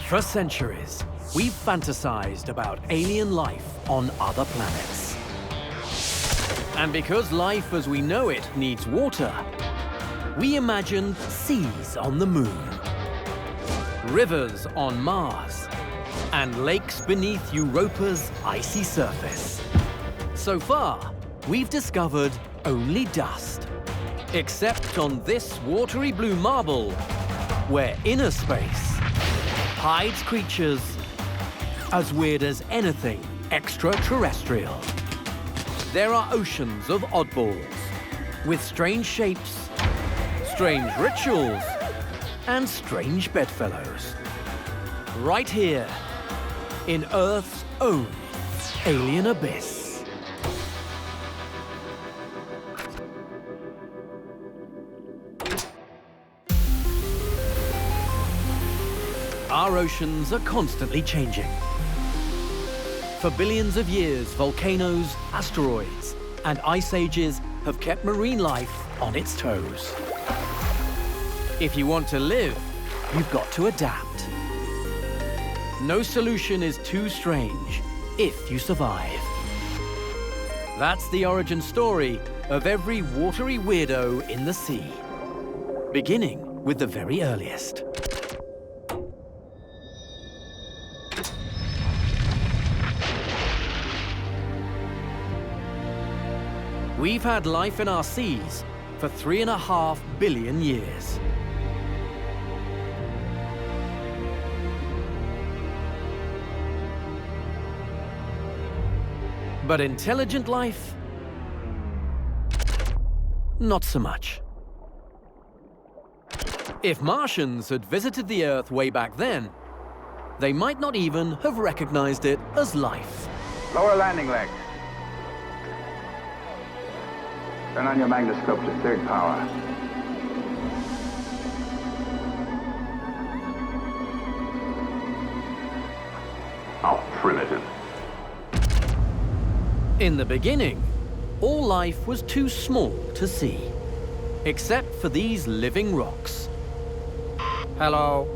For centuries, we've fantasized about alien life on other planets. And because life as we know it needs water, we imagined seas on the moon, rivers on Mars, and lakes beneath Europa's icy surface. So far, we've discovered only dust, except on this watery blue marble, where inner space hides creatures as weird as anything extraterrestrial. There are oceans of oddballs, with strange shapes, strange rituals, and strange bedfellows. Right here, in Earth's own alien abyss. Our oceans are constantly changing. For billions of years, volcanoes, asteroids, and ice ages have kept marine life on its toes. If you want to live, you've got to adapt. No solution is too strange if you survive. That's the origin story of every watery weirdo in the sea, beginning with the very earliest. We've had life in our seas for 3.5 billion years. But intelligent life? Not so much. If Martians had visited the Earth way back then, they might not even have recognized it as life. Lower landing leg. Turn on your magnascope to third power. How primitive. In the beginning, all life was too small to see, except for these living rocks. Hello.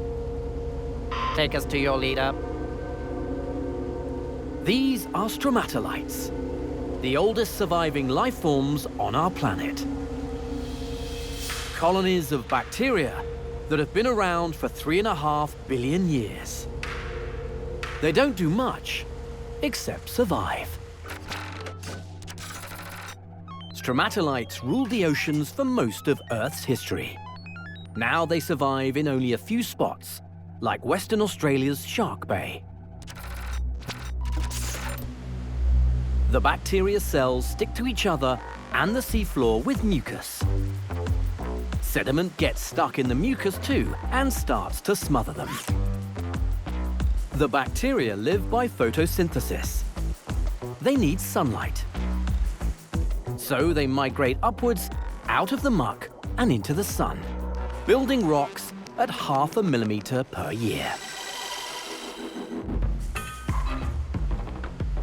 Take us to your leader. These are Stromatolites, the oldest surviving life forms on our planet. Colonies of bacteria that have been around for 3.5 billion years. They don't do much, except survive. Stromatolites ruled the oceans for most of Earth's history. Now they survive in only a few spots, like Western Australia's Shark Bay. The bacteria cells stick to each other and the seafloor with mucus. Sediment gets stuck in the mucus too and starts to smother them. The bacteria live by photosynthesis. They need sunlight. So they migrate upwards, out of the muck and into the sun, building rocks at 0.5 millimeter per year.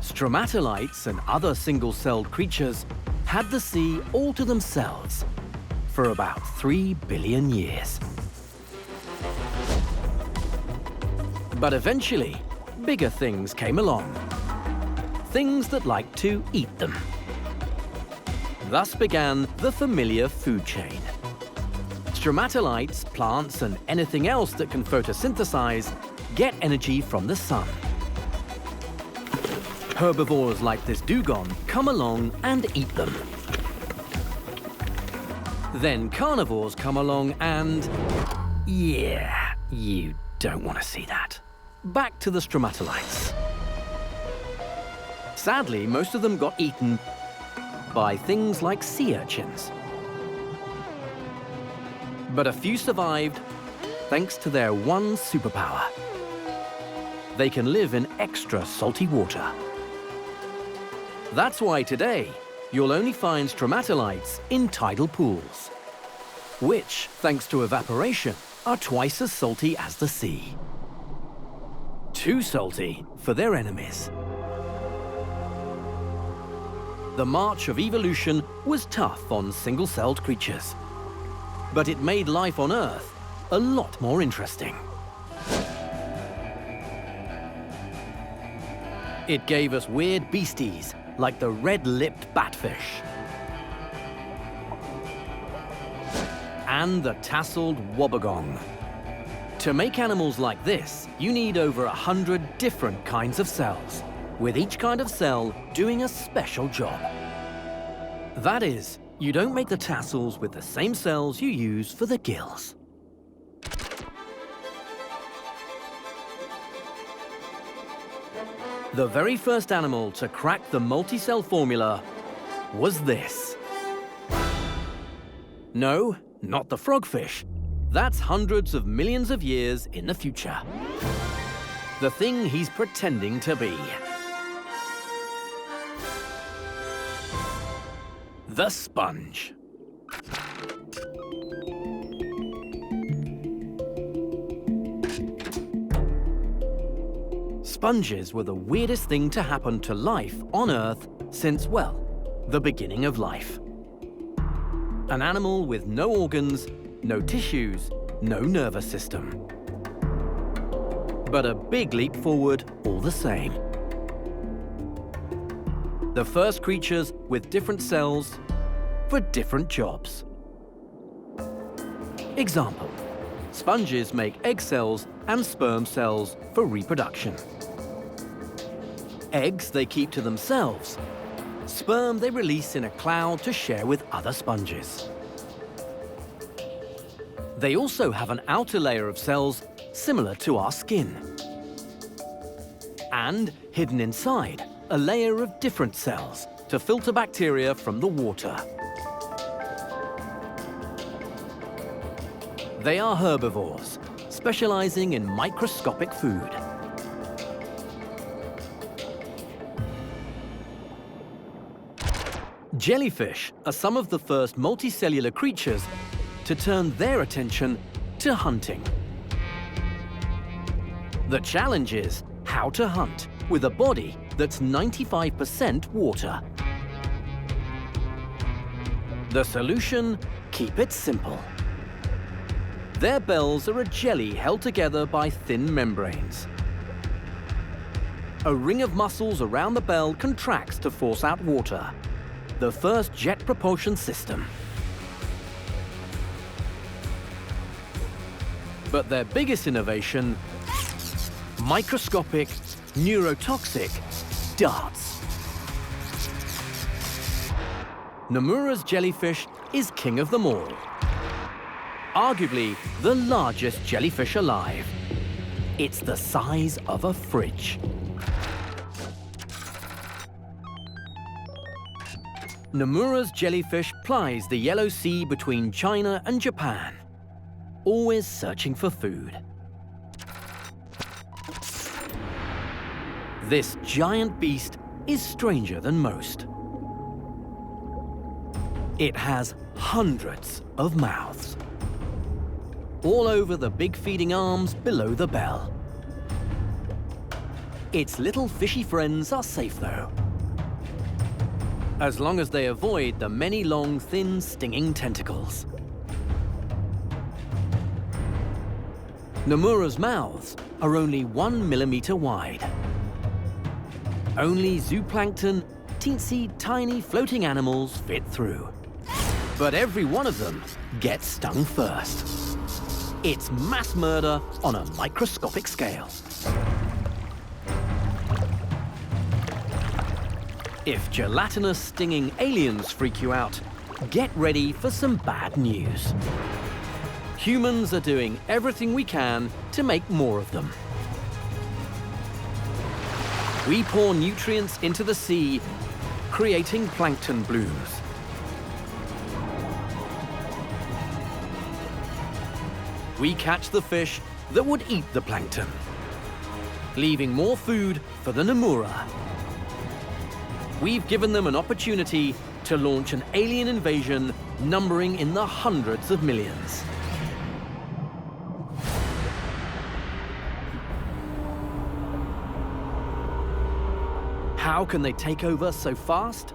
Stromatolites and other single-celled creatures had the sea all to themselves for about 3 billion years. But eventually, bigger things came along. Things that liked to eat them. Thus began the familiar food chain. Stromatolites, plants, and anything else that can photosynthesize get energy from the sun. Herbivores like this dugong come along and eat them. Then carnivores come along and... yeah, you don't want to see that. Back to the Stromatolites. Sadly, most of them got eaten by things like sea urchins. But a few survived thanks to their one superpower. They can live in extra salty water. That's why today, you'll only find Stromatolites in tidal pools, which, thanks to evaporation, are twice as salty as the sea. Too salty for their enemies. The march of evolution was tough on single-celled creatures, but it made life on Earth a lot more interesting. It gave us weird beasties like the red-lipped batfish and the tasseled wobbegong. To make animals like this, you need over 100 different kinds of cells, with each kind of cell doing a special job. That is, you don't make the tassels with the same cells you use for the gills. The very first animal to crack the multi-cell formula was this. No, not the frogfish. That's hundreds of millions of years in the future. The thing he's pretending to be. The sponge. Sponges were the weirdest thing to happen to life on Earth since, well, the beginning of life. An animal with no organs, no tissues, no nervous system. But a big leap forward all the same. The first creatures with different cells for different jobs. Example: sponges make egg cells and sperm cells for reproduction. Eggs they keep to themselves. Sperm they release in a cloud to share with other sponges. They also have an outer layer of cells similar to our skin. And, hidden inside, a layer of different cells to filter bacteria from the water. They are herbivores, specializing in microscopic food. Jellyfish are some of the first multicellular creatures to turn their attention to hunting. The challenge is how to hunt with a body that's 95% water. The solution? Keep it simple. Their bells are a jelly held together by thin membranes. A ring of muscles around the bell contracts to force out water. The first jet propulsion system. But their biggest innovation, microscopic, neurotoxic darts. Nomura's jellyfish is king of them all. Arguably the largest jellyfish alive. It's the size of a fridge. Nomura's jellyfish plies the Yellow Sea between China and Japan, always searching for food. This giant beast is stranger than most. It has hundreds of mouths, all over the big feeding arms below the bell. Its little fishy friends are safe though, as long as they avoid the many long, thin, stinging tentacles. Nomura's mouths are only 1 millimeter wide. Only zooplankton, teensy tiny floating animals fit through. But every one of them gets stung first. It's mass murder on a microscopic scale. If gelatinous stinging aliens freak you out, get ready for some bad news. Humans are doing everything we can to make more of them. We pour nutrients into the sea, creating plankton blooms. We catch the fish that would eat the plankton, leaving more food for the Nomura. We've given them an opportunity to launch an alien invasion numbering in the hundreds of millions. How can they take over so fast?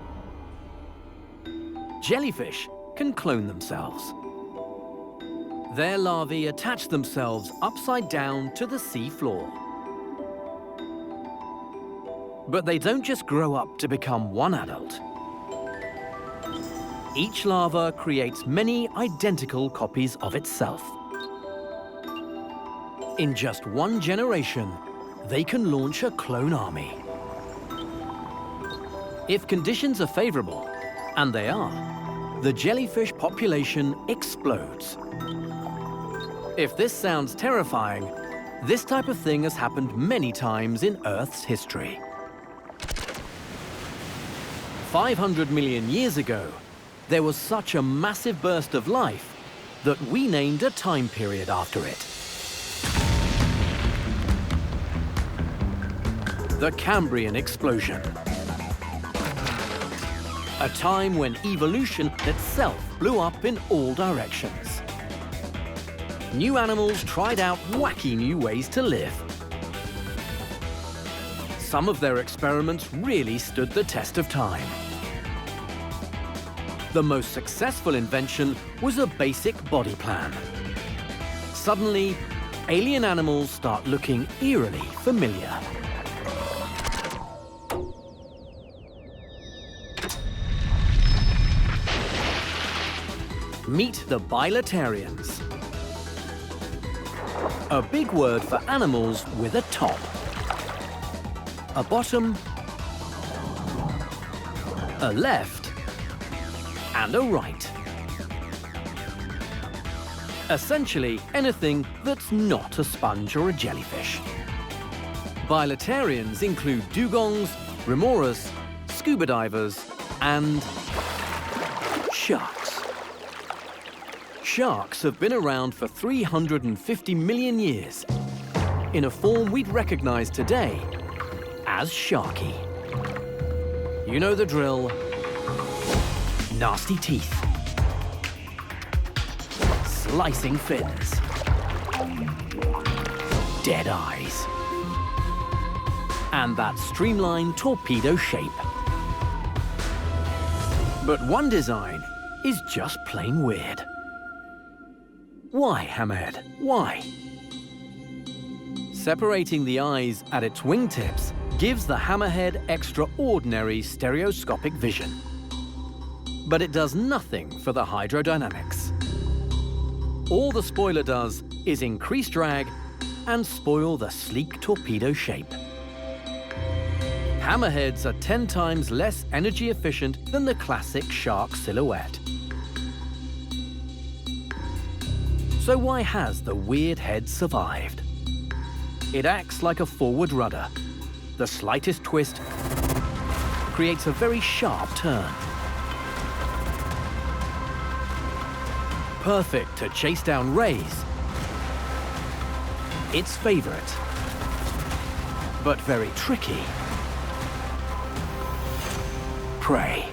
Jellyfish can clone themselves. Their larvae attach themselves upside down to the sea floor. But they don't just grow up to become one adult. Each larva creates many identical copies of itself. In just one generation, they can launch a clone army. If conditions are favorable, and they are, the jellyfish population explodes. If this sounds terrifying, this type of thing has happened many times in Earth's history. 500 million years ago, there was such a massive burst of life that we named a time period after it. The Cambrian Explosion. A time when evolution itself blew up in all directions. New animals tried out wacky new ways to live. Some of their experiments really stood the test of time. The most successful invention was a basic body plan. Suddenly, alien animals start looking eerily familiar. Meet the bilaterians. A big word for animals with a top, a bottom, a left, and a right. Essentially, anything that's not a sponge or a jellyfish. Bilaterians include dugongs, remoras, scuba divers, and sharks. Sharks have been around for 350 million years, in a form we'd recognize today as Sharky. You know the drill. Nasty teeth, slicing fins, dead eyes, and that streamlined torpedo shape. But one design is just plain weird. Why, Hammerhead? Why? Separating the eyes at its wingtips gives the hammerhead extraordinary stereoscopic vision. But it does nothing for the hydrodynamics. All the spoiler does is increase drag and spoil the sleek torpedo shape. Hammerheads are 10 times less energy efficient than the classic shark silhouette. So why has the weird head survived? It acts like a forward rudder. The slightest twist creates a very sharp turn. Perfect to chase down rays. Its favorite, but very tricky, prey.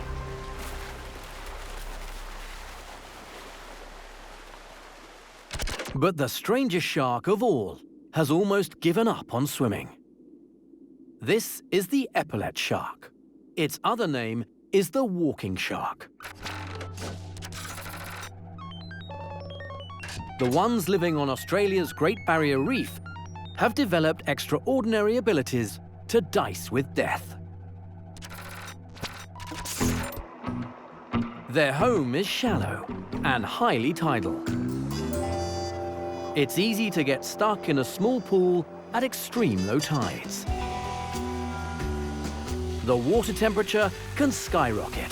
But the strangest shark of all has almost given up on swimming. This is the epaulet shark. Its other name is the walking shark. The ones living on Australia's Great Barrier Reef have developed extraordinary abilities to dice with death. Their home is shallow and highly tidal. It's easy to get stuck in a small pool at extreme low tides. The water temperature can skyrocket.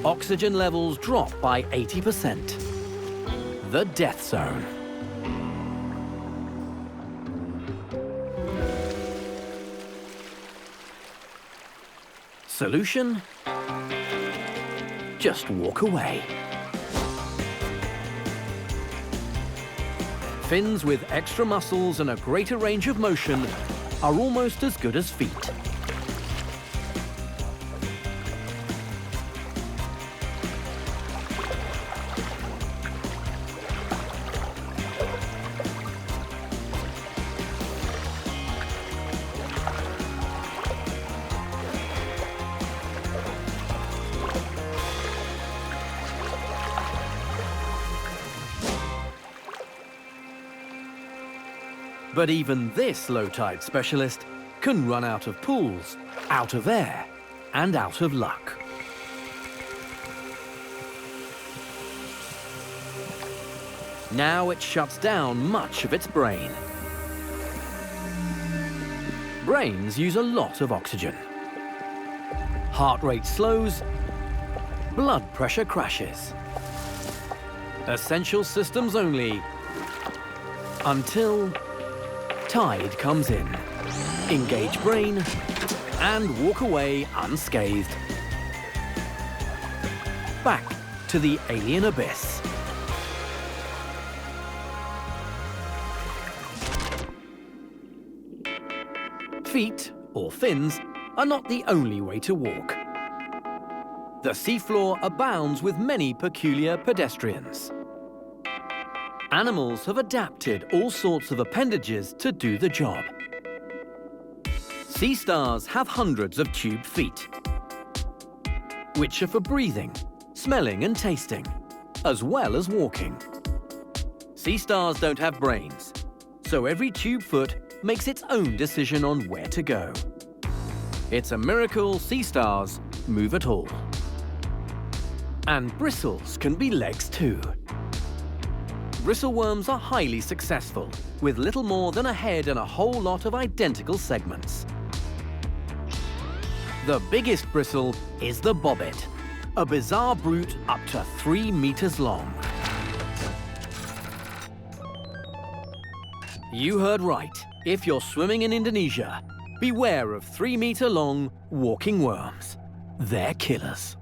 Oxygen levels drop by 80%. The death zone. Solution? Just walk away. Fins with extra muscles and a greater range of motion are almost as good as feet. But even this low-tide specialist can run out of pools, out of air, and out of luck. Now it shuts down much of its brain. Brains use a lot of oxygen. Heart rate slows, blood pressure crashes. Essential systems only, until tide comes in. Engage brain, and walk away unscathed. Back to the alien abyss. Feet, or fins, are not the only way to walk. The seafloor abounds with many peculiar pedestrians. Animals have adapted all sorts of appendages to do the job. Sea stars have hundreds of tube feet, which are for breathing, smelling and tasting, as well as walking. Sea stars don't have brains, so every tube foot makes its own decision on where to go. It's a miracle sea stars move at all. And bristles can be legs too. Bristleworms are highly successful, with little more than a head and a whole lot of identical segments. The biggest bristle is the bobbit, a bizarre brute up to 3 meters long. You heard right. If you're swimming in Indonesia, beware of 3-meter-long walking worms. They're killers.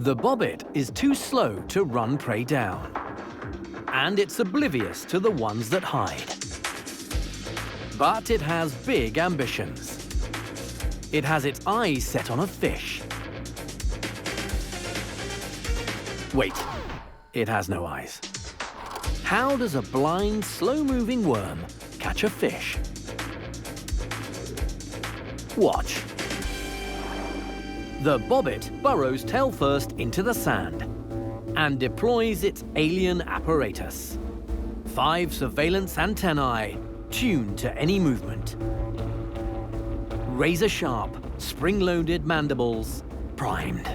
The bobbit is too slow to run prey down, and it's oblivious to the ones that hide. But it has big ambitions. It has its eyes set on a fish. Wait, it has no eyes. How does a blind, slow-moving worm catch a fish? Watch. The bobbit burrows tail first into the sand and deploys its alien apparatus. 5 surveillance antennae tuned to any movement. Razor-sharp, spring-loaded mandibles primed.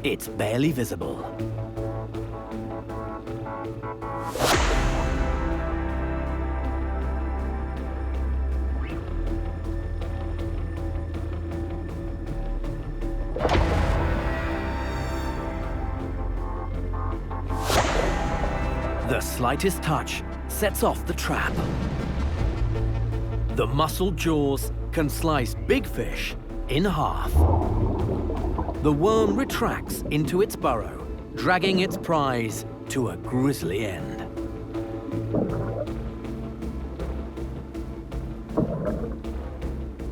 It's barely visible. The slightest touch sets off the trap. The muscled jaws can slice big fish in half. The worm retracts into its burrow, dragging its prize to a grisly end.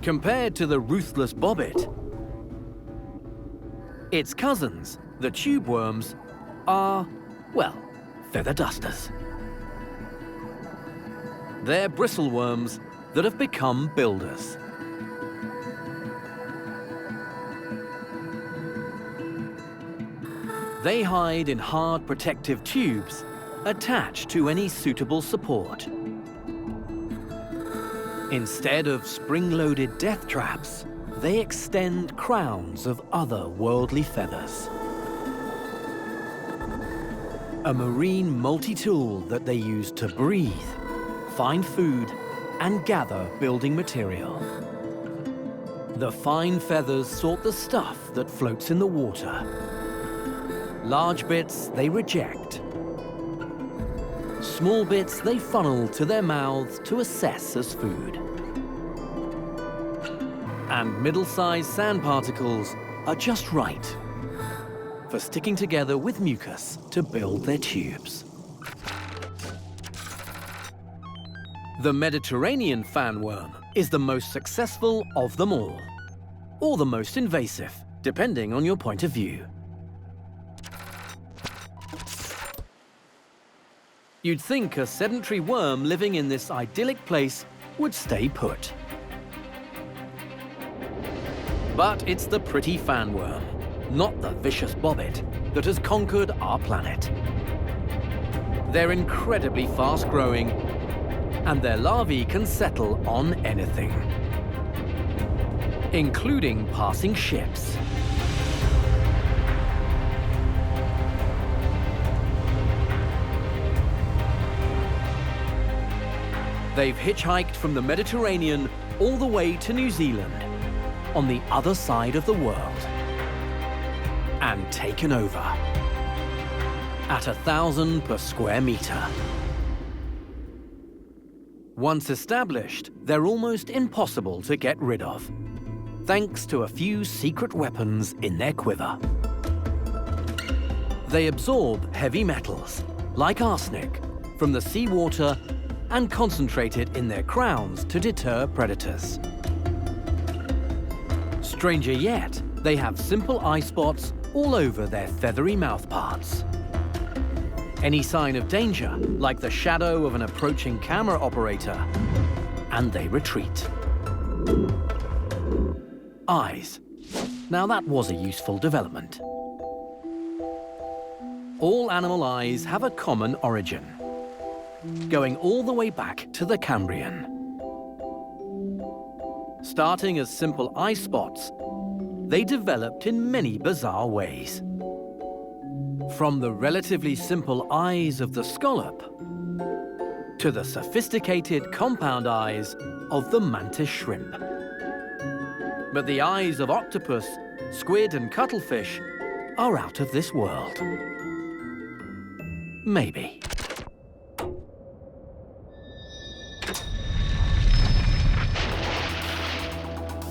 Compared to the ruthless bobbit, its cousins, the tube worms, are, well, feather dusters. They're bristleworms that have become builders. They hide in hard protective tubes attached to any suitable support. Instead of spring-loaded death traps, they extend crowns of other worldly feathers. A marine multi-tool that they use to breathe, find food, and gather building material. The fine feathers sort the stuff that floats in the water. Large bits they reject. Small bits they funnel to their mouths to assess as food. And middle-sized sand particles are just right for sticking together with mucus to build their tubes. The Mediterranean fanworm is the most successful of them all, or the most invasive, depending on your point of view. You'd think a sedentary worm living in this idyllic place would stay put. But it's the pretty fanworm, not the vicious bobbit, that has conquered our planet. They're incredibly fast-growing and their larvae can settle on anything, including passing ships. They've hitchhiked from the Mediterranean all the way to New Zealand, on the other side of the world, and taken over at 1,000 per square meter. Once established, they're almost impossible to get rid of, thanks to a few secret weapons in their quiver. They absorb heavy metals, like arsenic, from the seawater and concentrate it in their crowns to deter predators. Stranger yet, they have simple eye spots all over their feathery mouthparts. Any sign of danger, like the shadow of an approaching camera operator, and they retreat. Eyes. Now that was a useful development. All animal eyes have a common origin, going all the way back to the Cambrian. Starting as simple eye spots, they developed in many bizarre ways. From the relatively simple eyes of the scallop to the sophisticated compound eyes of the mantis shrimp. But the eyes of octopus, squid, and cuttlefish are out of this world. Maybe.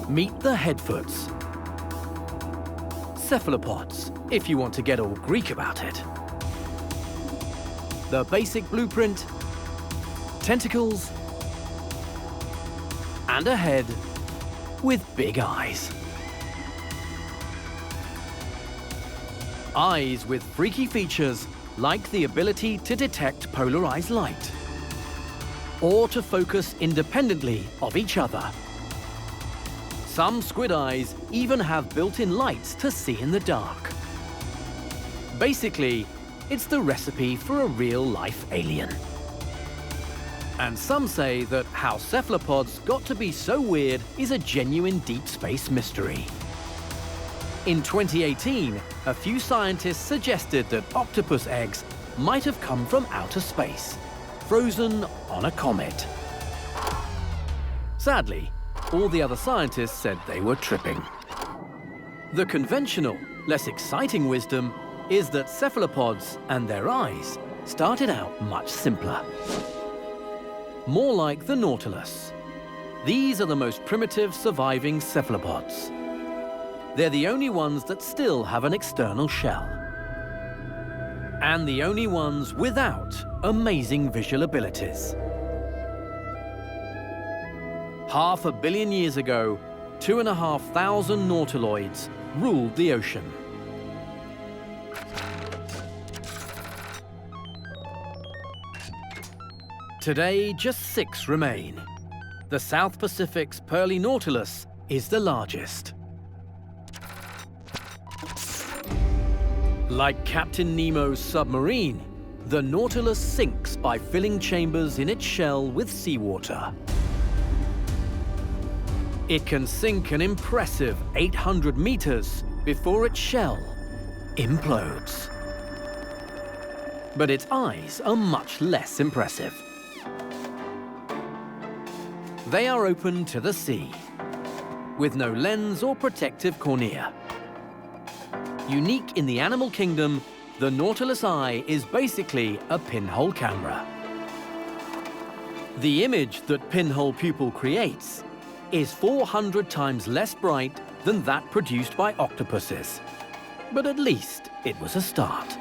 Meet the headfoots. Cephalopods, if you want to get all Greek about it. The basic blueprint: tentacles and a head with big eyes. Eyes with freaky features like the ability to detect polarized light or to focus independently of each other. Some squid eyes even have built-in lights to see in the dark. Basically, it's the recipe for a real-life alien. And some say that how cephalopods got to be so weird is a genuine deep space mystery. In 2018, a few scientists suggested that octopus eggs might have come from outer space, frozen on a comet. Sadly, all the other scientists said they were tripping. The conventional, less exciting wisdom is that cephalopods and their eyes started out much simpler. More like the nautilus. These are the most primitive surviving cephalopods. They're the only ones that still have an external shell. And the only ones without amazing visual abilities. 500 million years ago, 2,500 nautiloids ruled the ocean. Today, just 6 remain. The South Pacific's pearly nautilus is the largest. Like Captain Nemo's submarine, the Nautilus sinks by filling chambers in its shell with seawater. It can sink an impressive 800 meters before its shell implodes. But its eyes are much less impressive. They are open to the sea, with no lens or protective cornea. Unique in the animal kingdom, the Nautilus eye is basically a pinhole camera. The image that pinhole pupil creates is 400 times less bright than that produced by octopuses. But at least it was a start.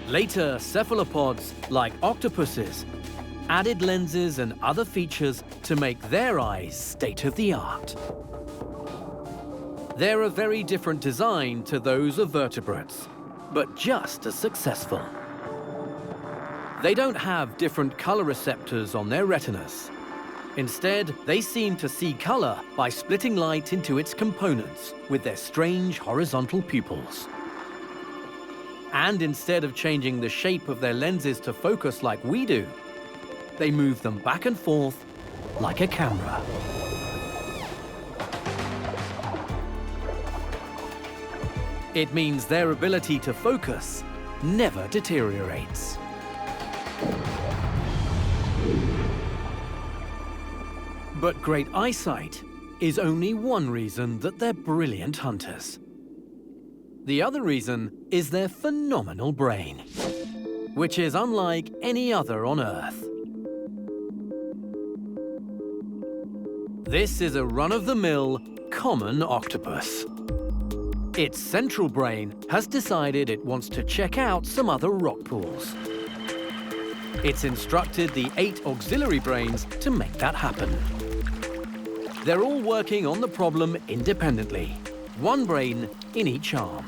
Later, cephalopods, like octopuses, added lenses and other features to make their eyes state-of-the-art. They're a very different design to those of vertebrates, but just as successful. They don't have different color receptors on their retinas. Instead, they seem to see color by splitting light into its components with their strange horizontal pupils. And instead of changing the shape of their lenses to focus like we do, They move them back and forth like a camera. It means their ability to focus never deteriorates. But great eyesight is only one reason that they're brilliant hunters. The other reason is their phenomenal brain, which is unlike any other on Earth. This is a run-of-the-mill common octopus. Its central brain has decided it wants to check out some other rock pools. It's instructed the 8 auxiliary brains to make that happen. They're all working on the problem independently, one brain in each arm.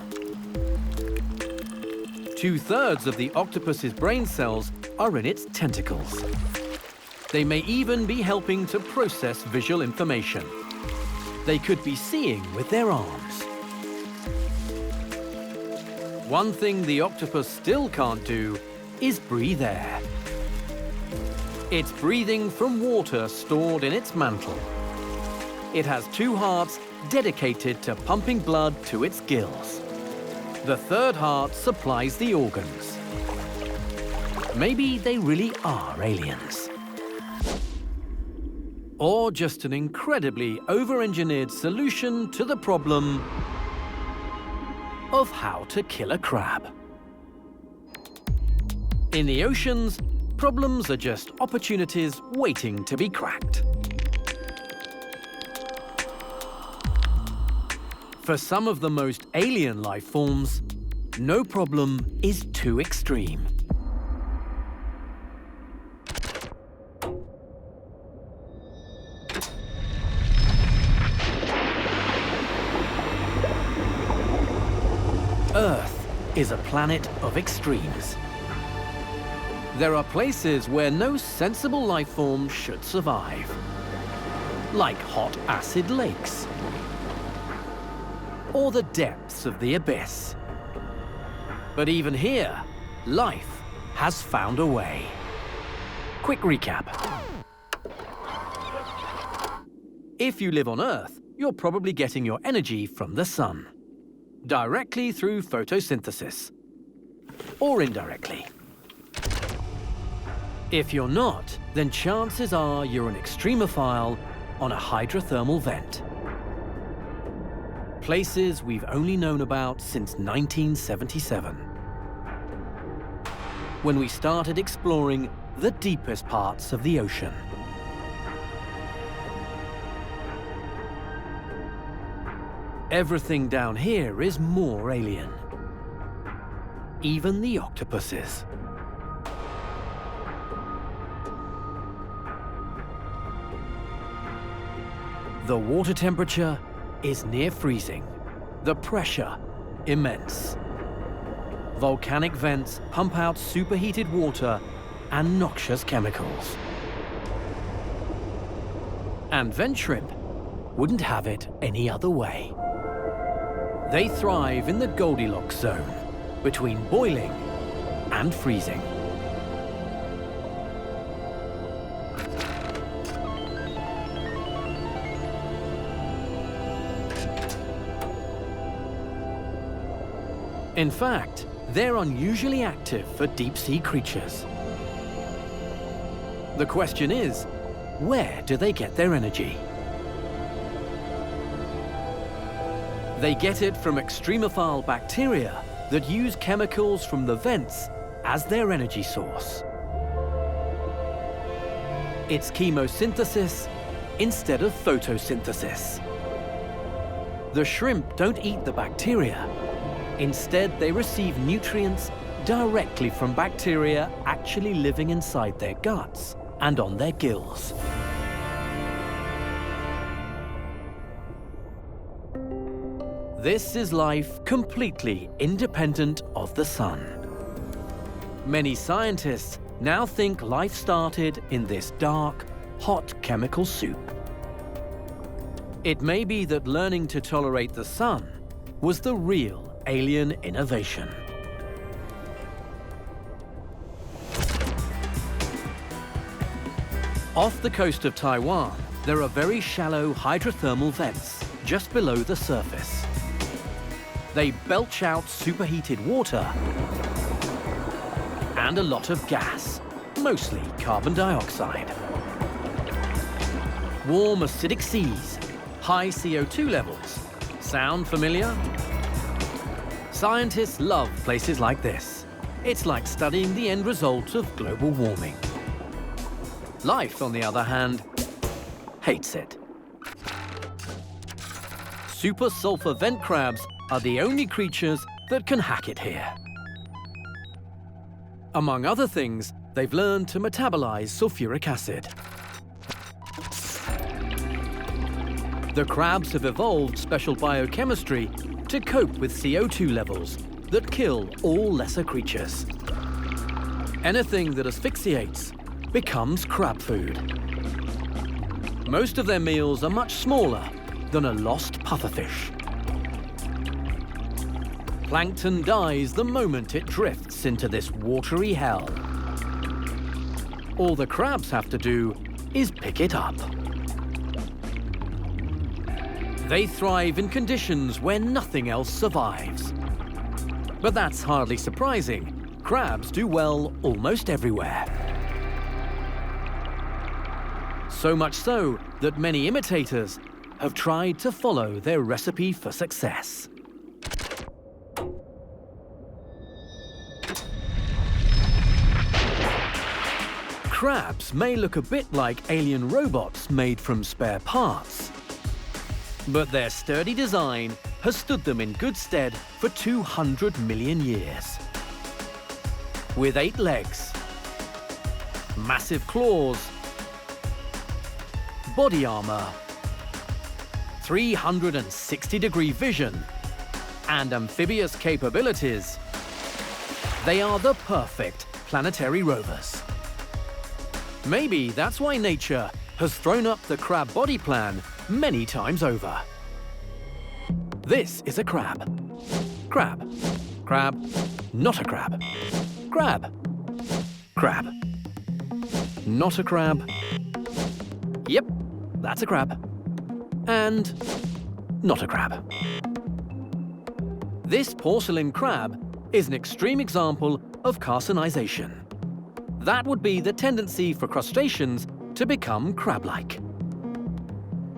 2/3 of the octopus's brain cells are in its tentacles. They may even be helping to process visual information. They could be seeing with their arms. One thing the octopus still can't do is breathe air. It's breathing from water stored in its mantle. It has 2 hearts dedicated to pumping blood to its gills. The 3rd heart supplies the organs. Maybe they really are aliens. Or just an incredibly over-engineered solution to the problem of how to kill a crab. In the oceans, problems are just opportunities waiting to be cracked. For some of the most alien life forms, no problem is too extreme. Earth is a planet of extremes. There are places where no sensible life form should survive, like hot acid lakes, or the depths of the abyss. But even here, life has found a way. Quick recap. If you live on Earth, you're probably getting your energy from the sun, directly through photosynthesis, or indirectly. If you're not, then chances are you're an extremophile on a hydrothermal vent. Places we've only known about since 1977, when we started exploring the deepest parts of the ocean. Everything down here is more alien. Even the octopuses. The water temperature is near freezing. The pressure, immense. Volcanic vents pump out superheated water and noxious chemicals. And vent shrimp wouldn't have it any other way. They thrive in the Goldilocks zone, between boiling and freezing. In fact, they're unusually active for deep-sea creatures. The question is, where do they get their energy? They get it from extremophile bacteria that use chemicals from the vents as their energy source. It's chemosynthesis instead of photosynthesis. The shrimp don't eat the bacteria. Instead, they receive nutrients directly from bacteria actually living inside their guts and on their gills. This is life completely independent of the sun. Many scientists now think life started in this dark, hot chemical soup. It may be that learning to tolerate the sun was the real alien innovation. Off the coast of Taiwan, there are very shallow hydrothermal vents just below the surface. They belch out superheated water and a lot of gas, mostly carbon dioxide. Warm acidic seas, high CO2 levels. Sound familiar? Scientists love places like this. It's like studying the end result of global warming. Life, on the other hand, hates it. Super sulfur vent crabs are the only creatures that can hack it here. Among other things, they've learned to metabolize sulfuric acid. The crabs have evolved special biochemistry to cope with CO2 levels that kill all lesser creatures. Anything that asphyxiates becomes crab food. Most of their meals are much smaller than a lost pufferfish. Plankton dies the moment it drifts into this watery hell. All the crabs have to do is pick it up. They thrive in conditions where nothing else survives. But that's hardly surprising. Crabs do well almost everywhere. So much so that many imitators have tried to follow their recipe for success. Crabs may look a bit like alien robots made from spare parts, but their sturdy design has stood them in good stead for 200 million years. With 8 legs, massive claws, body armor, 360-degree vision, and amphibious capabilities, they are the perfect planetary rovers. Maybe that's why nature has thrown up the crab body plan many times over. This is a crab. Crab. Crab. Not a crab. Crab. Crab. Not a crab. Yep, that's a crab. And not a crab. This porcelain crab is an extreme example of carcinization. That would be the tendency for crustaceans to become crab-like.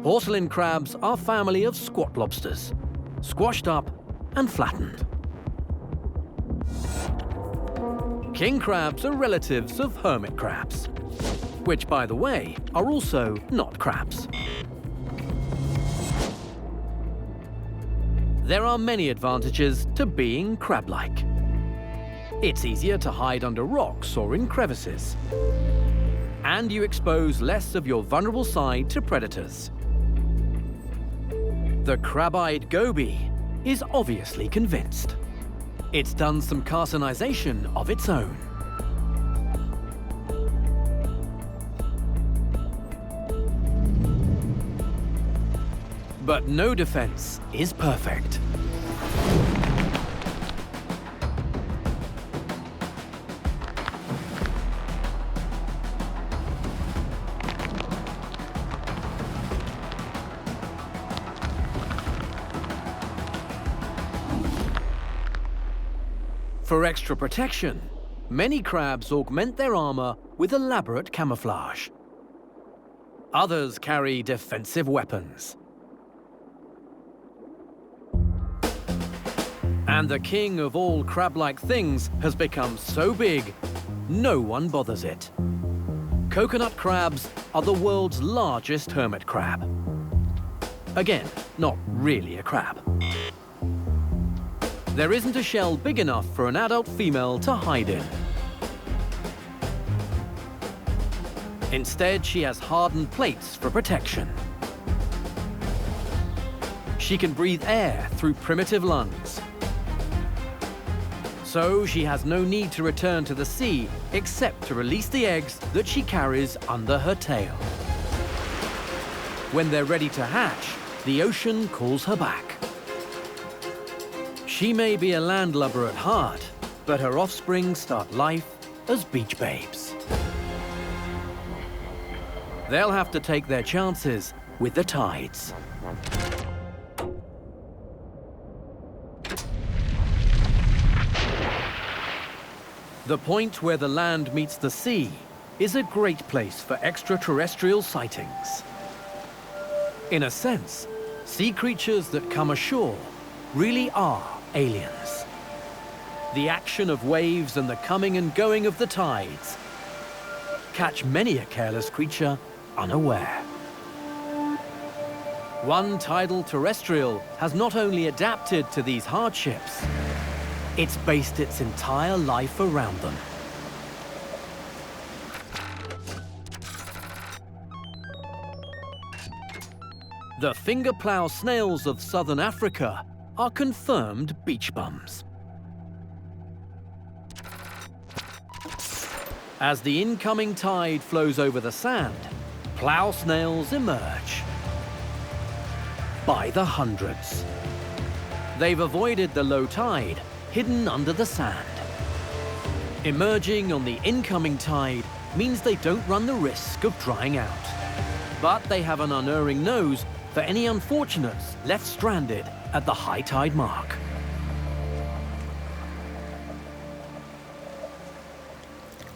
Porcelain crabs are a family of squat lobsters, squashed up and flattened. King crabs are relatives of hermit crabs, which, by the way, are also not crabs. There are many advantages to being crab-like. It's easier to hide under rocks or in crevices, and you expose less of your vulnerable side to predators. The crab-eyed goby is obviously convinced. It's done some carcinization of its own. But no defense is perfect. For extra protection, many crabs augment their armor with elaborate camouflage. Others carry defensive weapons. And the king of all crab-like things has become so big, no one bothers it. Coconut crabs are the world's largest hermit crab. Again, not really a crab. There isn't a shell big enough for an adult female to hide in. Instead, she has hardened plates for protection. She can breathe air through primitive lungs. So she has no need to return to the sea except to release the eggs that she carries under her tail. When they're ready to hatch, the ocean calls her back. She may be a landlubber at heart, but her offspring start life as beach babes. They'll have to take their chances with the tides. The point where the land meets the sea is a great place for extraterrestrial sightings. In a sense, sea creatures that come ashore really are aliens. The action of waves and the coming and going of the tides catch many a careless creature unaware. One tidal terrestrial has not only adapted to these hardships, it's based its entire life around them. The finger plow snails of southern Africa are confirmed beach bums. As the incoming tide flows over the sand, plow snails emerge by the hundreds. They've avoided the low tide, hidden under the sand. Emerging on the incoming tide means they don't run the risk of drying out. But they have an unerring nose for any unfortunates left stranded at the high tide mark.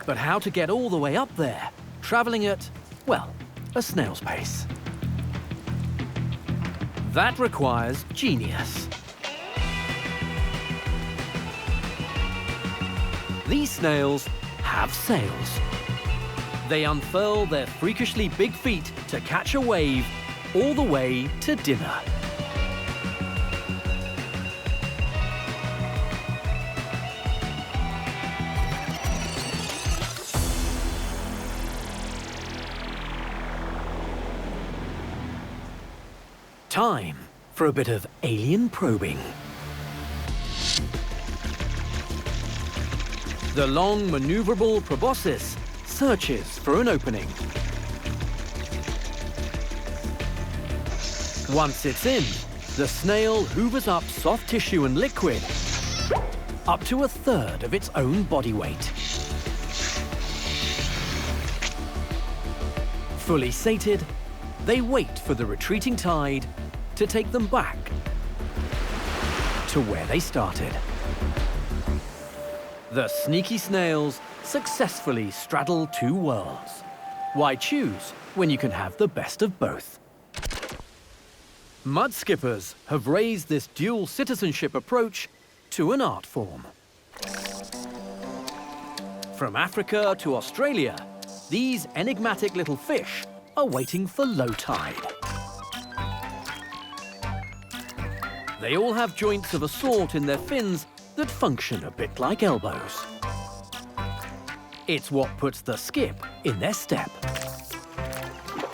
But how to get all the way up there, traveling at, well, a snail's pace? That requires genius. These snails have sails. They unfurl their freakishly big feet to catch a wave all the way to dinner. Time for a bit of alien probing. The long, maneuverable proboscis searches for an opening. Once it's in, the snail hoovers up soft tissue and liquid, up to a third of its own body weight. Fully sated, they wait for the retreating tide to take them back to where they started. The sneaky snails successfully straddle two worlds. Why choose when you can have the best of both? Mud skippers have raised this dual citizenship approach to an art form. From Africa to Australia, these enigmatic little fish are waiting for low tide. They all have joints of a sort in their fins that function a bit like elbows. It's what puts the skip in their step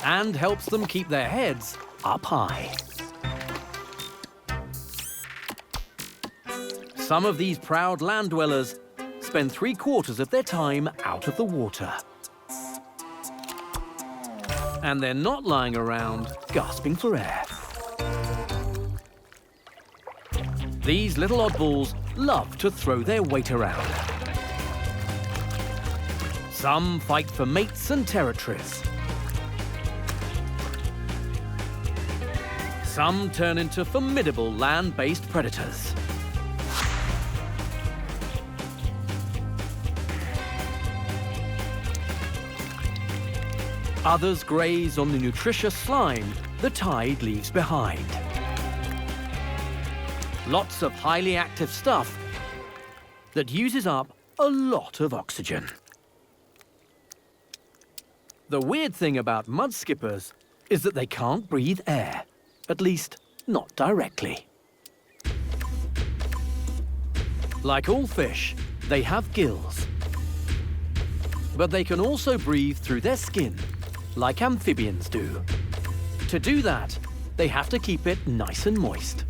and helps them keep their heads up high. Some of these proud land dwellers spend 3/4 of their time out of the water. And they're not lying around gasping for air. These little oddballs love to throw their weight around. Some fight for mates and territories. Some turn into formidable land-based predators. Others graze on the nutritious slime the tide leaves behind. Lots of highly active stuff that uses up a lot of oxygen. The weird thing about mud skippers is that they can't breathe air, at least not directly. Like all fish, they have gills. But they can also breathe through their skin, like amphibians do. To do that, they have to keep it nice and moist.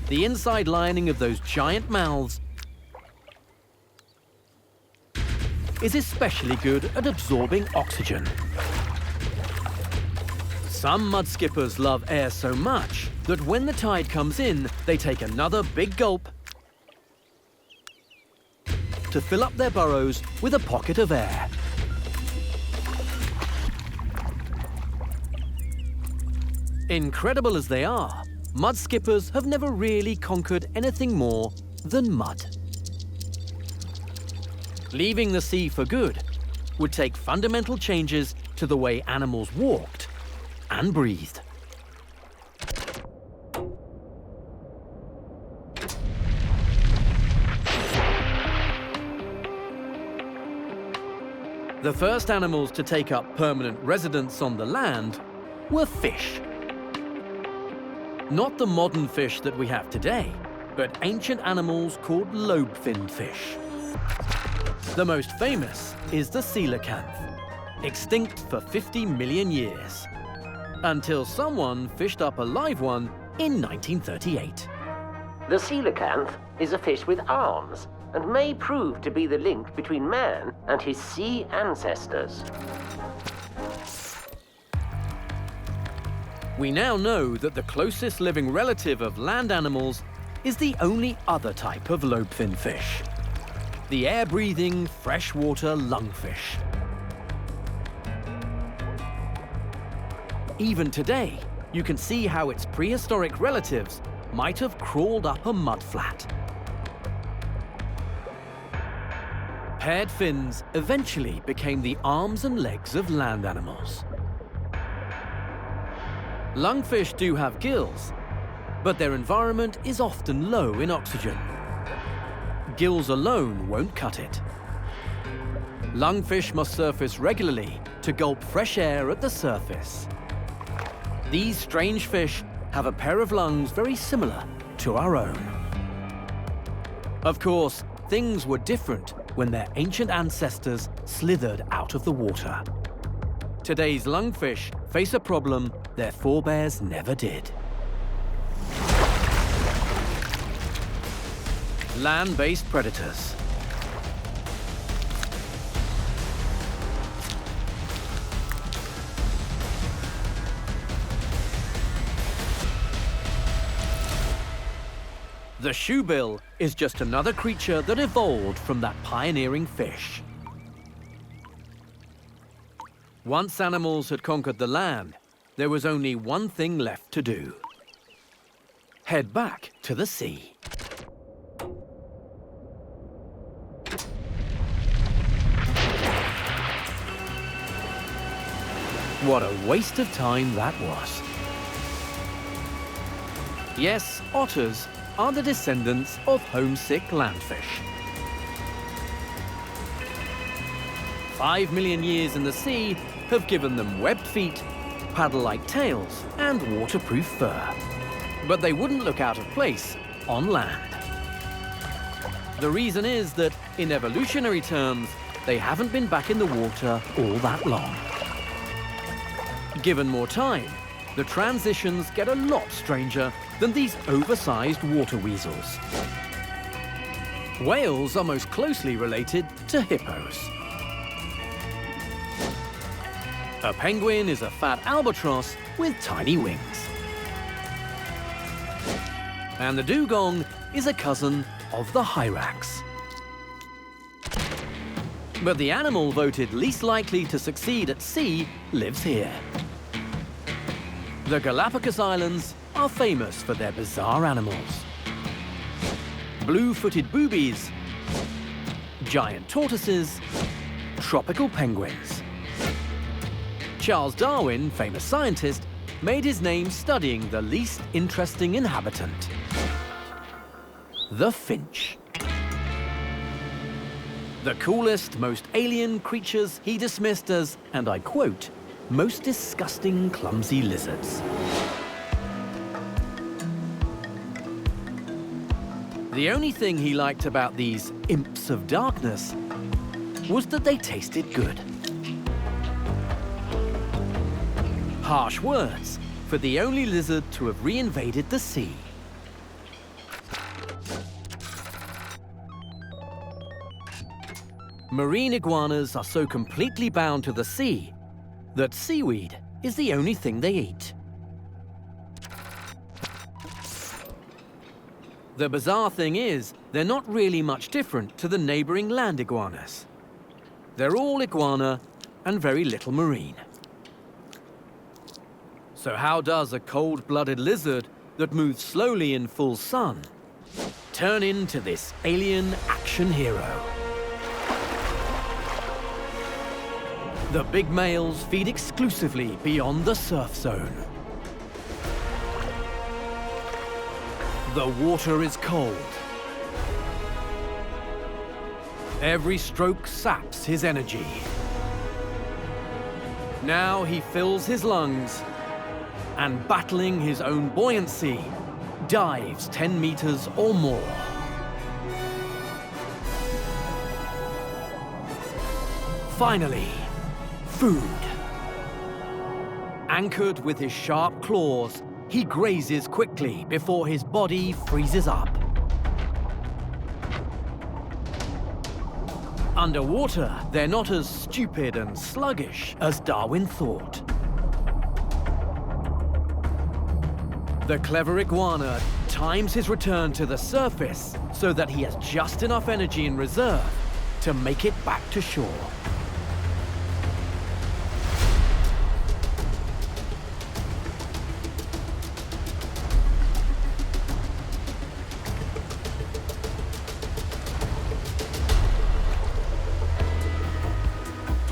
The inside lining of those giant mouths is especially good at absorbing oxygen. Some mud skippers love air so much that when the tide comes in, they take another big gulp to fill up their burrows with a pocket of air. Incredible as they are, mud skippers have never really conquered anything more than mud. Leaving the sea for good would take fundamental changes to the way animals walked and breathed. The first animals to take up permanent residence on the land were fish. Not the modern fish that we have today, but ancient animals called lobe-finned fish. The most famous is the coelacanth, extinct for 50 million years, until someone fished up a live one in 1938. The coelacanth is a fish with arms and may prove to be the link between man and his sea ancestors. We now know that the closest living relative of land animals is the only other type of lobe-finned fish, the air-breathing freshwater lungfish. Even today, you can see how its prehistoric relatives might have crawled up a mudflat. Paired fins eventually became the arms and legs of land animals. Lungfish do have gills, but their environment is often low in oxygen. Gills alone won't cut it. Lungfish must surface regularly to gulp fresh air at the surface. These strange fish have a pair of lungs very similar to our own. Of course, things were different when their ancient ancestors slithered out of the water. Today's lungfish face a problem their forebears never did. Land-based predators. The shoebill is just another creature that evolved from that pioneering fish. Once animals had conquered the land, there was only one thing left to do. Head back to the sea. What a waste of time that was. Yes, otters are the descendants of homesick landfish. 5 million years in the sea have given them webbed feet, paddle-like tails, and waterproof fur. But they wouldn't look out of place on land. The reason is that, in evolutionary terms, they haven't been back in the water all that long. Given more time, the transitions get a lot stranger than these oversized water weasels. Whales are most closely related to hippos. A penguin is a fat albatross with tiny wings. And the dugong is a cousin of the hyrax. But the animal voted least likely to succeed at sea lives here. The Galapagos Islands are famous for their bizarre animals. Blue-footed boobies, giant tortoises, tropical penguins. Charles Darwin, famous scientist, made his name studying the least interesting inhabitant, the finch. The coolest, most alien creatures he dismissed as, and I quote, most disgusting, clumsy lizards. The only thing he liked about these imps of darkness was that they tasted good. Harsh words for the only lizard to have reinvaded the sea. Marine iguanas are so completely bound to the sea that seaweed is the only thing they eat. The bizarre thing is, they're not really much different to the neighboring land iguanas. They're all iguana and very little marine. So how does a cold-blooded lizard that moves slowly in full sun turn into this alien action hero? The big males feed exclusively beyond the surf zone. The water is cold. Every stroke saps his energy. Now he fills his lungs and, battling his own buoyancy, dives 10 meters or more. Finally, food. Anchored with his sharp claws, he grazes quickly before his body freezes up. Underwater, they're not as stupid and sluggish as Darwin thought. The clever iguana times his return to the surface so that he has just enough energy in reserve to make it back to shore.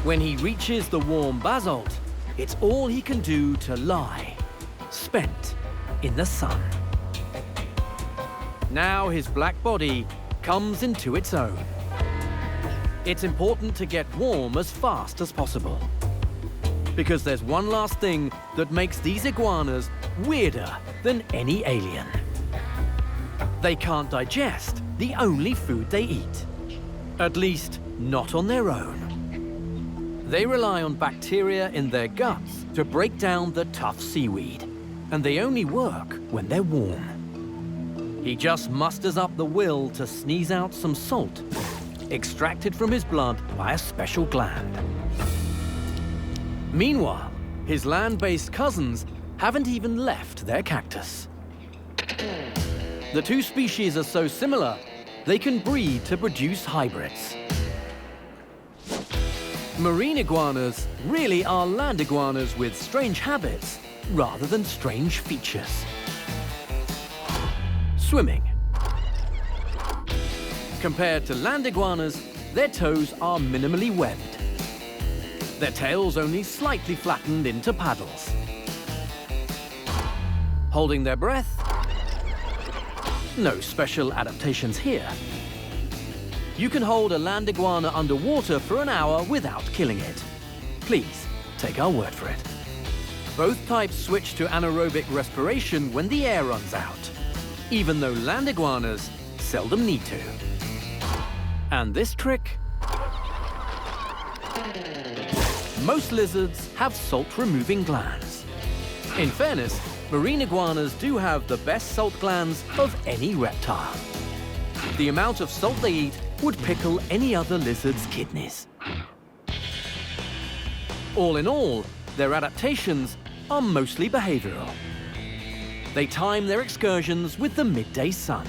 When he reaches the warm basalt, it's all he can do to lie, spent in the sun. Now his black body comes into its own. It's important to get warm as fast as possible, because there's one last thing that makes these iguanas weirder than any alien. They can't digest the only food they eat, at least not on their own. They rely on bacteria in their guts to break down the tough seaweed, and they only work when they're warm. He just musters up the will to sneeze out some salt, extracted from his blood by a special gland. Meanwhile, his land-based cousins haven't even left their cactus. The two species are so similar, they can breed to produce hybrids. Marine iguanas really are land iguanas with strange habits rather than strange features. Swimming. Compared to land iguanas, their toes are minimally webbed. Their tails only slightly flattened into paddles. Holding their breath? No special adaptations here. You can hold a land iguana underwater for an hour without killing it. Please, take our word for it. Both types switch to anaerobic respiration when the air runs out, even though land iguanas seldom need to. And this trick? Most lizards have salt-removing glands. In fairness, marine iguanas do have the best salt glands of any reptile. The amount of salt they eat would pickle any other lizard's kidneys. All in all, their adaptations are mostly behavioral. They time their excursions with the midday sun.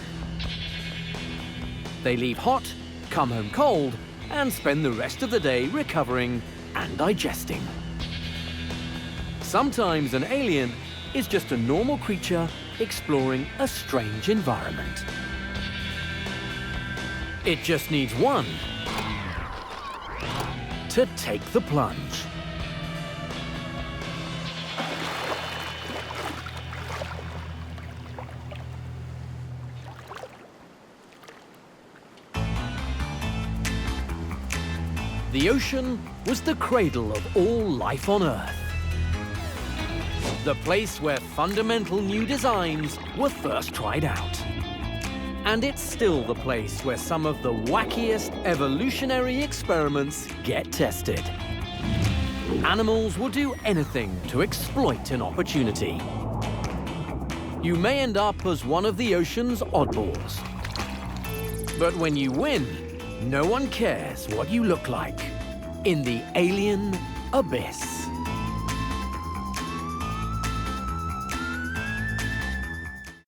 They leave hot, come home cold, and spend the rest of the day recovering and digesting. Sometimes an alien is just a normal creature exploring a strange environment. It just needs one to take the plunge. The ocean was the cradle of all life on Earth. The place where fundamental new designs were first tried out. And it's still the place where some of the wackiest evolutionary experiments get tested. Animals will do anything to exploit an opportunity. You may end up as one of the ocean's oddballs. But when you win, no one cares what you look like in the alien abyss.